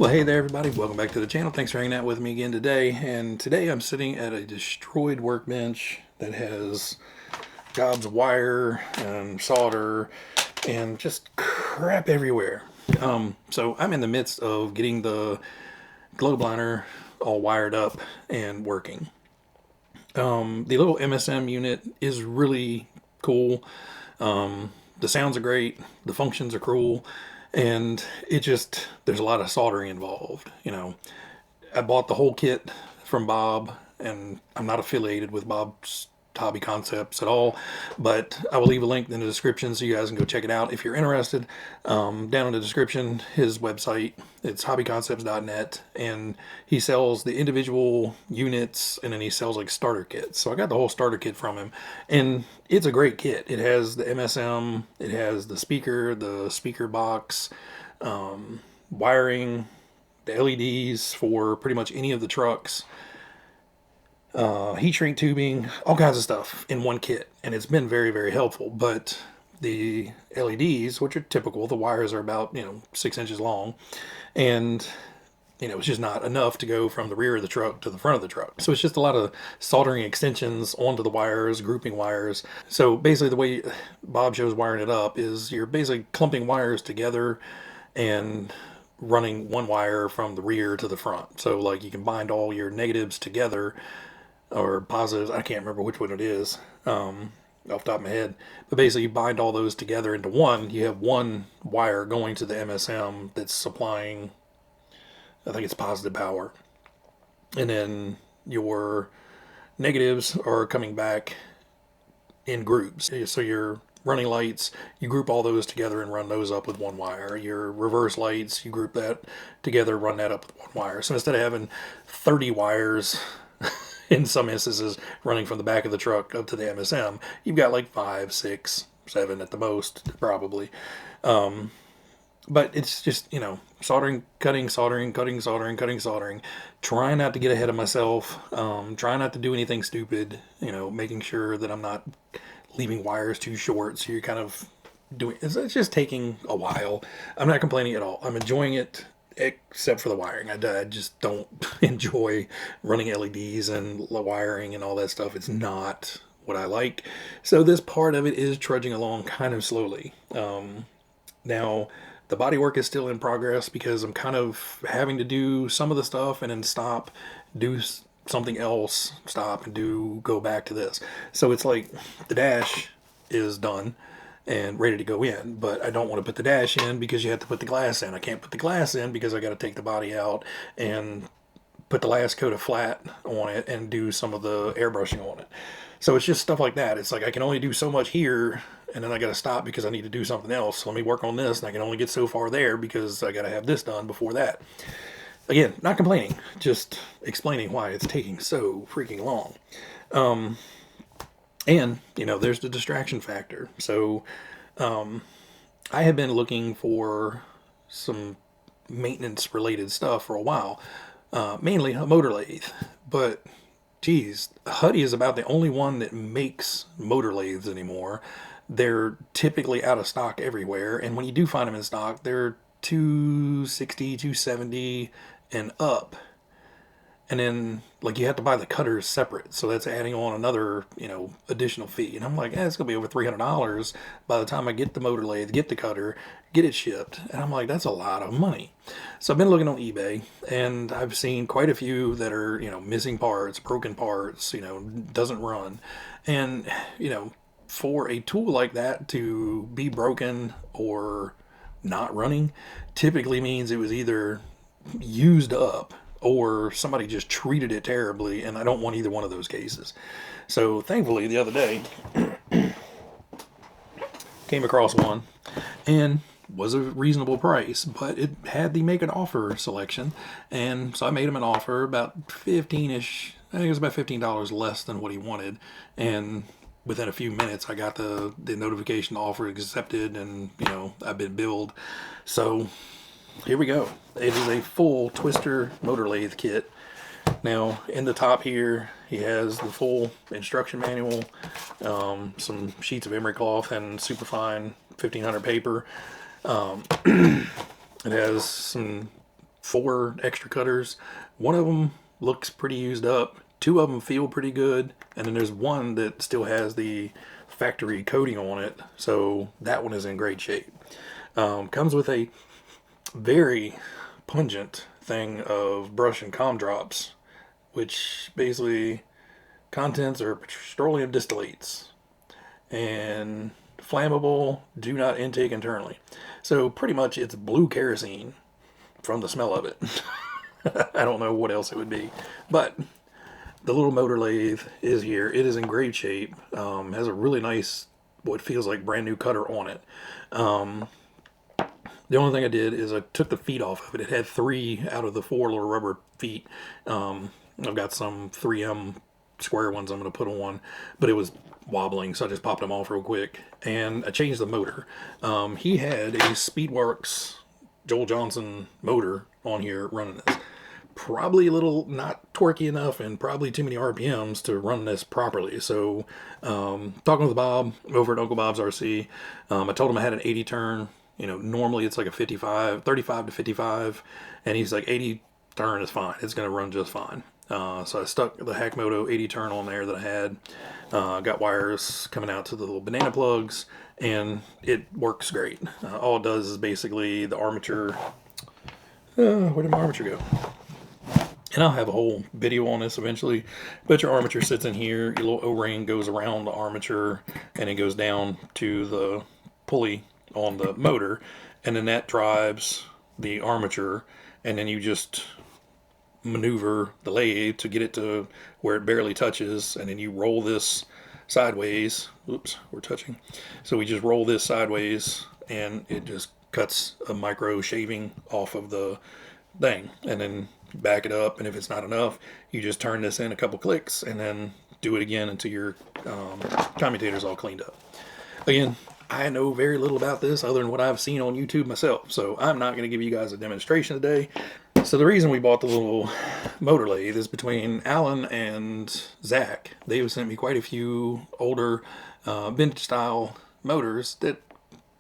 Well, hey there, everybody. Welcome back to the channel. Thanks for hanging out with me again today. And today I'm sitting at a destroyed workbench that has gobs of wire and solder and just crap everywhere. So I'm in the midst of getting the globe liner all wired up and working. The little MSM unit is really cool. The sounds are great. The functions are cool. And there's a lot of soldering involved. I bought the whole kit from Bob, and I'm not affiliated with Bob's Hobby Concepts at all, but I will leave a link in the description so you guys can go check it out if you're interested. Down in the description, his website, it's hobbyconcepts.net, and he sells the individual units, and then he sells like starter kits. So I got the whole starter kit from him, and it's a great kit. It has the MSM, it has the speaker box, wiring, the LEDs for pretty much any of the trucks, heat shrink tubing, all kinds of stuff in one kit, and it's been very, very helpful. But the LEDs, which are typical, the wires are about 6 inches long, and it's just not enough to go from the rear of the truck to the front of the truck. So it's just a lot of soldering extensions onto the wires, grouping wires. So basically the way Bob shows wiring it up is you're basically clumping wires together and running one wire from the rear to the front. So like you can bind all your negatives together, or positives, I can't remember which one it is off the top of my head, but basically you bind all those together into one. You have one wire going to the MSM that's supplying, I think it's positive power, and then your negatives are coming back in groups. So your running lights, you group all those together and run those up with one wire. Your reverse lights, you group that together, run that up with one wire. So instead of having 30 wires in some instances running from the back of the truck up to the MSM, you've got like 5, 6, 7 at the most, probably. But it's just, soldering, cutting, soldering, cutting, soldering, cutting, soldering, trying not to get ahead of myself, trying not to do anything stupid, making sure that I'm not leaving wires too short. So you're kind of it's just taking a while. I'm not complaining at all. I'm enjoying it, except for the wiring. I just don't enjoy running LEDs and wiring and all that stuff. It's not what I like. So this part of it is trudging along kind of slowly. Now, the bodywork is still in progress because I'm kind of having to do some of the stuff and then stop, do something else, stop, and go back to this. So it's like the dash is done and ready to go in, but I don't want to put the dash in because you have to put the glass in. I can't put the glass in because I got to take the body out and put the last coat of flat on it and do some of the airbrushing on it. So it's just stuff like that. It's like I can only do so much here, and then I got to stop because I need to do something else. So let me work on this, and I can only get so far there because I got to have this done before that. Again, not complaining, just explaining why it's taking so freaking long. And, there's the distraction factor. So I have been looking for some maintenance related stuff for a while, mainly a motor lathe. But geez, Huddy is about the only one that makes motor lathes anymore. They're typically out of stock everywhere, and when you do find them in stock, they're 260, 270 and up. And then like you have to buy the cutters separate, so that's adding on another additional fee. And I'm like, it's gonna be over $300 by the time I get the motor lathe, get the cutter, get it shipped. And I'm like, that's a lot of money. So I've been looking on eBay, and I've seen quite a few that are missing parts, broken parts, doesn't run. And for a tool like that to be broken or not running typically means it was either used up or somebody just treated it terribly, and I don't want either one of those cases. So thankfully the other day came across one and was a reasonable price, but it had the make an offer selection, and so I made him an offer about 15ish. I think it was about $15 less than what he wanted, and within a few minutes I got the notification offer accepted, and I've been billed. So here we go. It is a full twister motor lathe kit. Now in the top here he has the full instruction manual, some sheets of emery cloth and superfine 1500 paper. It has some 4 extra cutters. One of them looks pretty used up. 2 of them feel pretty good. And then there's one that still has the factory coating on it. So that one is in great shape. Comes with a very pungent thing of brush and calm drops, which basically contents are petroleum distillates and flammable, do not intake internally. So pretty much it's blue kerosene from the smell of it. I don't know what else it would be, but the little motor lathe is here. It is in great shape. Has a really nice, what feels like brand new cutter on it. The only thing I did is I took the feet off of it. It had 3 out of the 4 little rubber feet. I've got some 3M square ones I'm going to put on, but it was wobbling, so I just popped them off real quick. And I changed the motor. He had a Speedworks Joel Johnson motor on here running this. Probably a little not torquey enough and probably too many RPMs to run this properly. So talking with Bob over at Uncle Bob's RC, I told him I had an 80 turn. You know, normally it's like a 35 to 55, and he's like 80 turn is fine. It's going to run just fine. So I stuck the Hackmoto 80 turn on there that I had. Got wires coming out to the little banana plugs, and it works great. All it does is basically the armature. Where did my armature go? And I'll have a whole video on this eventually. But your armature sits in here. Your little O-ring goes around the armature, and it goes down to the pulley on the motor, and then that drives the armature, and then you just maneuver the lathe to get it to where it barely touches, and then you roll this sideways. Oops, we're touching. So we just roll this sideways, and it just cuts a micro shaving off of the thing, and then back it up, and if it's not enough, you just turn this in a couple clicks, and then do it again until your commutator's all cleaned up. Again, I know very little about this other than what I've seen on YouTube myself, so I'm not going to give you guys a demonstration today. So the reason we bought the little motor lathe is between Alan and Zach. They've sent me quite a few older vintage style motors that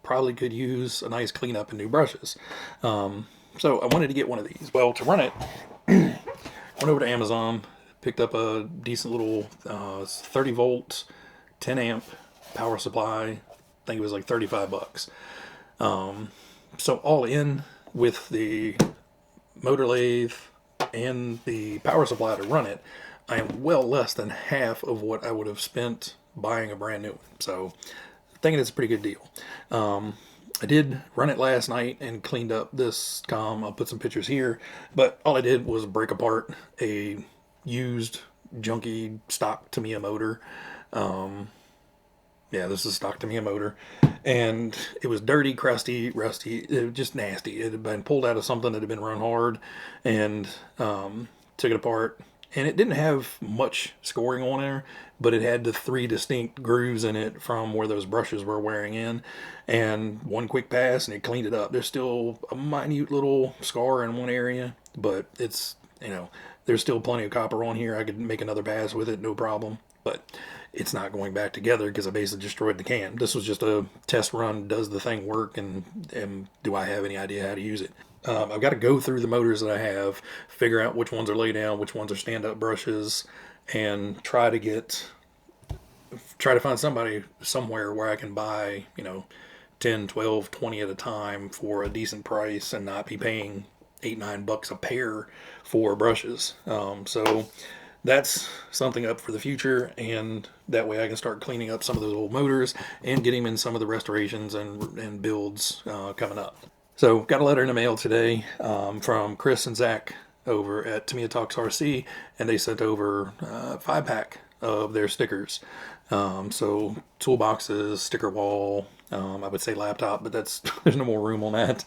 probably could use a nice cleanup and new brushes. So I wanted to get one of these. Well, to run it, went over to Amazon, picked up a decent little 30 volt, 10 amp power supply. I think it was like 35 bucks. So all in with the motor lathe and the power supply to run it, I am well less than half of what I would have spent buying a brand new one. So thinking it's a pretty good deal. I did run it last night and cleaned up this comm. I'll put some pictures here, but all I did was break apart a used junky stock Tamiya motor. Yeah, this is stock Tamiya motor, and it was dirty, crusty, rusty. It was just nasty. It had been pulled out of something that had been run hard, and took it apart. And it didn't have much scoring on there, but it had the 3 distinct grooves in it from where those brushes were wearing in. And one quick pass, and it cleaned it up. There's still a minute little scar in one area, but it's, you know, there's still plenty of copper on here. I could make another pass with it, no problem. But it's not going back together because I basically destroyed the cam. This was just a test run. Does the thing work, and do I have any idea how to use it? I've got to go through the motors that I have, figure out which ones are lay down, which ones are stand-up brushes, and try to find somebody somewhere where I can buy, 10, 12, 20 at a time for a decent price and not be paying $8-9 a pair for brushes. So that's something up for the future, and that way I can start cleaning up some of those old motors and getting them in some of the restorations and builds coming up. So got a letter in the mail today from Chris and Zach over at Tamiya Talks RC, and they sent over a 5-pack of their stickers. So toolboxes, sticker wall, I would say laptop, but there's no more room on that.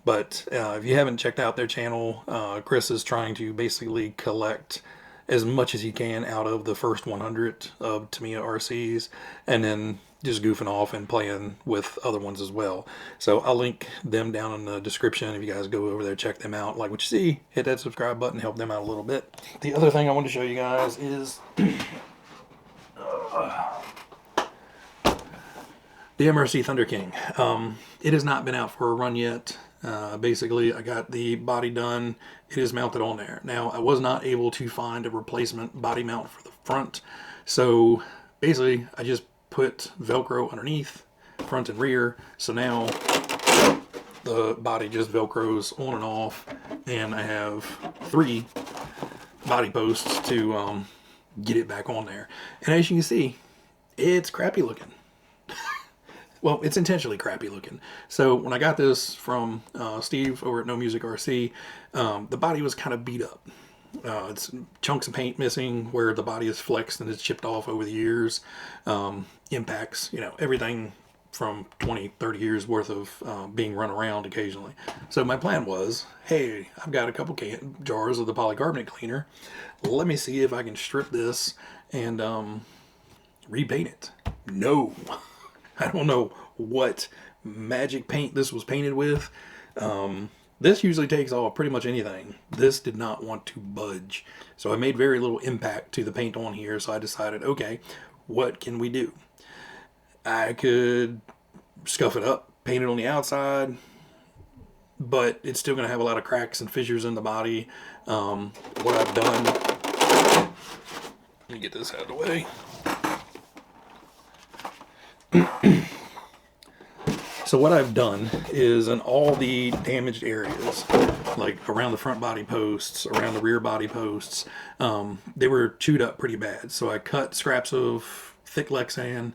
But if you haven't checked out their channel, Chris is trying to basically collect as much as he can out of the first 100 of Tamiya RCs, and then just goofing off and playing with other ones as well. So I'll link them down in the description. If you guys go over there, check them out, like what you see, hit that subscribe button, help them out a little bit. The other thing I want to show you guys is the MRC Thunder King. It has not been out for a run yet. Basically, I got the body done. It is mounted on there. Now, I was not able to find a replacement body mount for the front. So basically, I just put Velcro underneath, front and rear. So now the body just Velcros on and off. And I have 3 body posts to get it back on there. And as you can see, it's crappy looking. Well, it's intentionally crappy looking. So when I got this from Steve over at No Music RC, the body was kind of beat up. It's chunks of paint missing where the body is flexed and it's chipped off over the years. Impacts, everything from 20, 30 years worth of being run around occasionally. So my plan was, hey, I've got a couple jars of the polycarbonate cleaner. Let me see if I can strip this and repaint it. No. I don't know what magic paint this was painted with. This usually takes off pretty much anything. This did not want to budge. So I made very little impact to the paint on here. So I decided, okay, what can we do? I could scuff it up, paint it on the outside, but it's still going to have a lot of cracks and fissures in the body. What I've done, let me get this out of the way. So what I've done is in all the damaged areas, like around the front body posts, around the rear body posts, they were chewed up pretty bad. So I cut scraps of thick Lexan,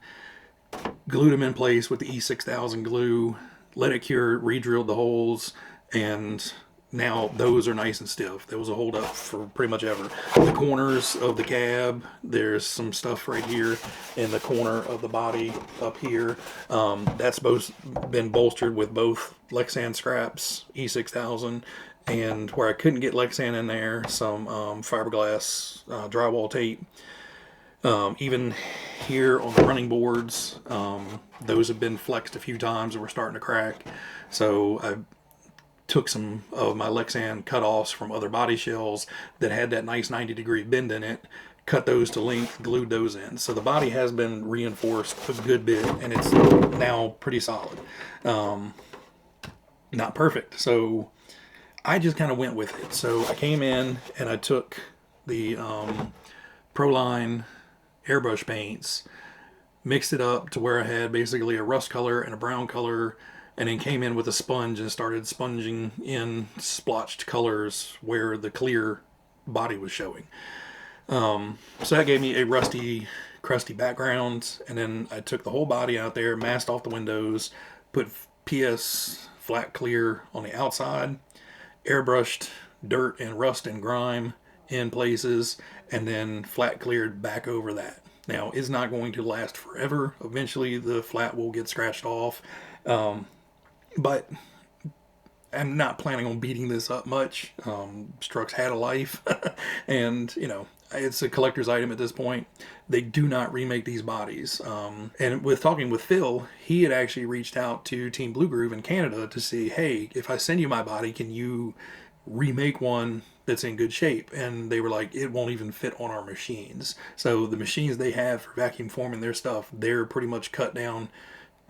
glued them in place with the E6000 glue, let it cure, re-drilled the holes, and now those are nice and stiff. Those will hold up for pretty much ever. The corners of the cab, there's some stuff right here in the corner of the body up here. That's both been bolstered with both Lexan scraps, E6000, and where I couldn't get Lexan in there, some fiberglass drywall tape. Even here on the running boards, those have been flexed a few times and we're starting to crack. So I took some of my Lexan cutoffs from other body shells that had that nice 90-degree bend in it, cut those to length, glued those in. So the body has been reinforced a good bit and it's now pretty solid. Not perfect. So I just kind of went with it. So I came in and I took the Proline airbrush paints, mixed it up to where I had basically a rust color and a brown color, and then came in with a sponge and started sponging in splotched colors where the clear body was showing. So that gave me a rusty, crusty background, and then I took the whole body out there, masked off the windows, put PS flat clear on the outside, airbrushed dirt and rust and grime in places, and then flat cleared back over that. Now, it's not going to last forever. Eventually, the flat will get scratched off. But I'm not planning on beating this up much. Struts had a life, and it's a collector's item at this point. They do not remake these bodies. And with talking with Phil, he had actually reached out to Team Blue Groove in Canada to see, hey, if I send you my body, can you remake one that's in good shape? And they were like, it won't even fit on our machines. So the machines they have for vacuum forming their stuff, they're pretty much cut down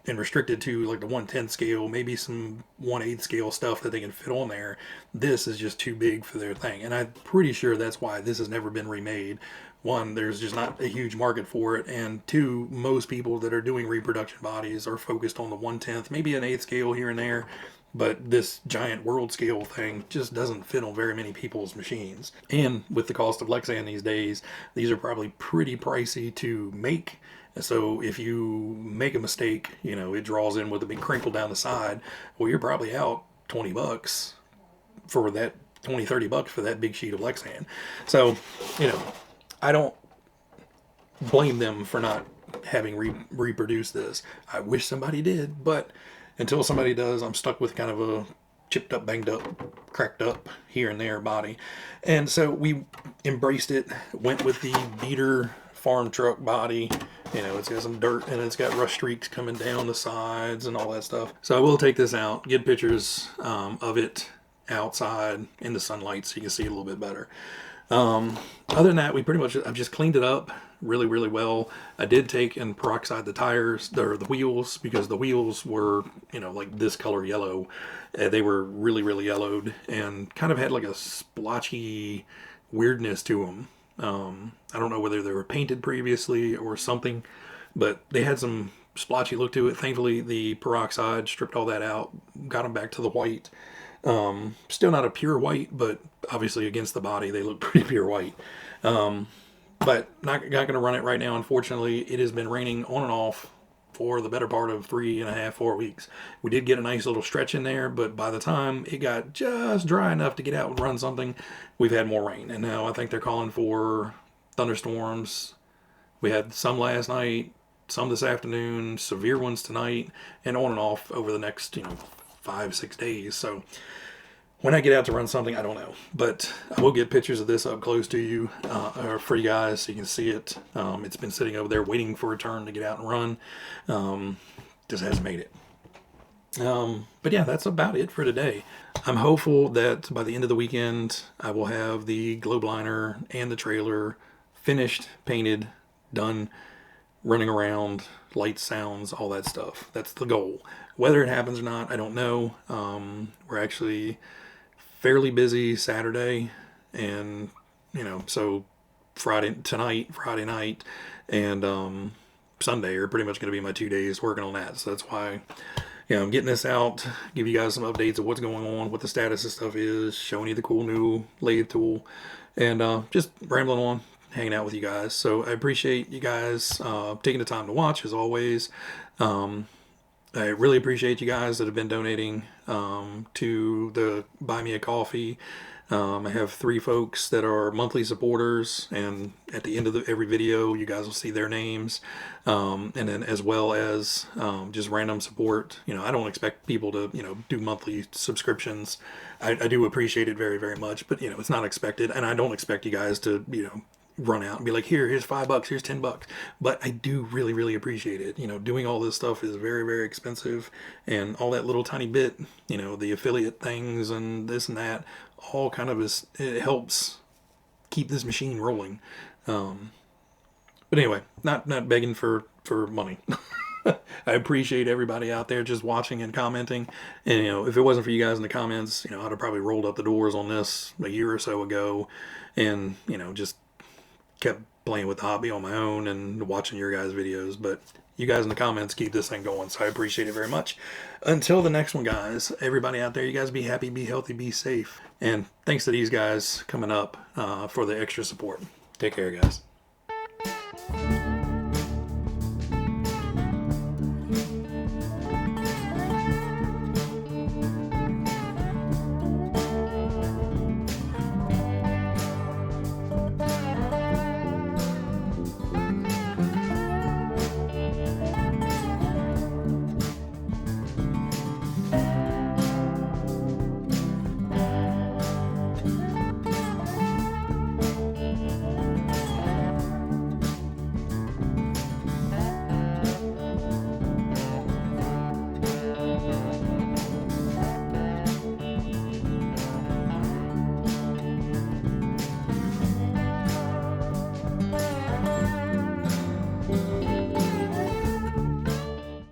and restricted to like the 1/10 scale, maybe some 1/8 scale stuff that they can fit on there. This is just too big for their thing, and I'm pretty sure that's why this has never been remade. One, there's just not a huge market for it, and two, most people that are doing reproduction bodies are focused on the 1/10, maybe an 1/8 scale here and there, but this giant world scale thing just doesn't fit on very many people's machines. And with the cost of Lexan these days, these are probably pretty pricey to make. So if you make a mistake, it draws in with a big crinkle down the side, well, you're probably out $20 for that, $20-30 for that big sheet of Lexan. So, I don't blame them for not having reproduced this. I wish somebody did, but until somebody does, I'm stuck with kind of a chipped up, banged up, cracked up here and there body. And so we embraced it, went with the beater farm truck body. It's got some dirt and it's got rust streaks coming down the sides and all that stuff. So I will take this out, get pictures of it outside in the sunlight so you can see it a little bit better. Other than that, I've just cleaned it up really, really well. I did take and peroxide the tires, or the wheels, because the wheels were, like this color yellow. They were really, really yellowed and kind of had like a splotchy weirdness to them. I don't know whether they were painted previously or something, but they had some splotchy look to it. Thankfully, the peroxide stripped all that out, got them back to the white. Still not a pure white, but obviously against the body, they look pretty pure white. But not going to run it right now, unfortunately. It has been raining on and off for the better part of 3.5, 4 weeks. We did get a nice little stretch in there, but by the time it got just dry enough to get out and run something, we've had more rain. And now I think they're calling for thunderstorms. We had some last night, some this afternoon, severe ones tonight, and on and off over the next, 5, 6 days. So when I get out to run something, I don't know. But I will get pictures of this up close to you, or for you guys, so you can see it. It's been sitting over there waiting for a turn to get out and run. Just hasn't made it. But yeah, that's about it for today. I'm hopeful that by the end of the weekend, I will have the globe liner and the trailer finished, painted, done, running around, lights, sounds, all that stuff. That's the goal. Whether it happens or not, I don't know. We're actually fairly busy Saturday, and so Friday night, and Sunday are pretty much going to be my 2 days working on that. So that's why I'm getting this out, give you guys some updates of what's going on, what the status of stuff is, showing you the cool new lathe tool, and just rambling on, hanging out with you guys. So I appreciate you guys taking the time to watch, as always. I really appreciate you guys that have been donating to the Buy Me a Coffee. I have 3 folks that are monthly supporters, and at the end of every video, you guys will see their names. And then as well as just random support. I don't expect people to, do monthly subscriptions. I do appreciate it very, very much, but, it's not expected. And I don't expect you guys to, run out and be like, here's $5, here's $10. But I do really, really appreciate it. Doing all this stuff is very, very expensive, and all that little tiny bit, the affiliate things and this and that, all kind of it helps keep this machine rolling. But anyway, not begging for money. I appreciate everybody out there just watching and commenting. And, if it wasn't for you guys in the comments, I'd have probably rolled up the doors on this a year or so ago, and, just kept playing with the hobby on my own and watching your guys' videos. But you guys in the comments keep this thing going, so I appreciate it very much. Until the next one, guys, everybody out there, you guys be happy, be healthy, be safe. And thanks to these guys coming up for the extra support. Take care, guys.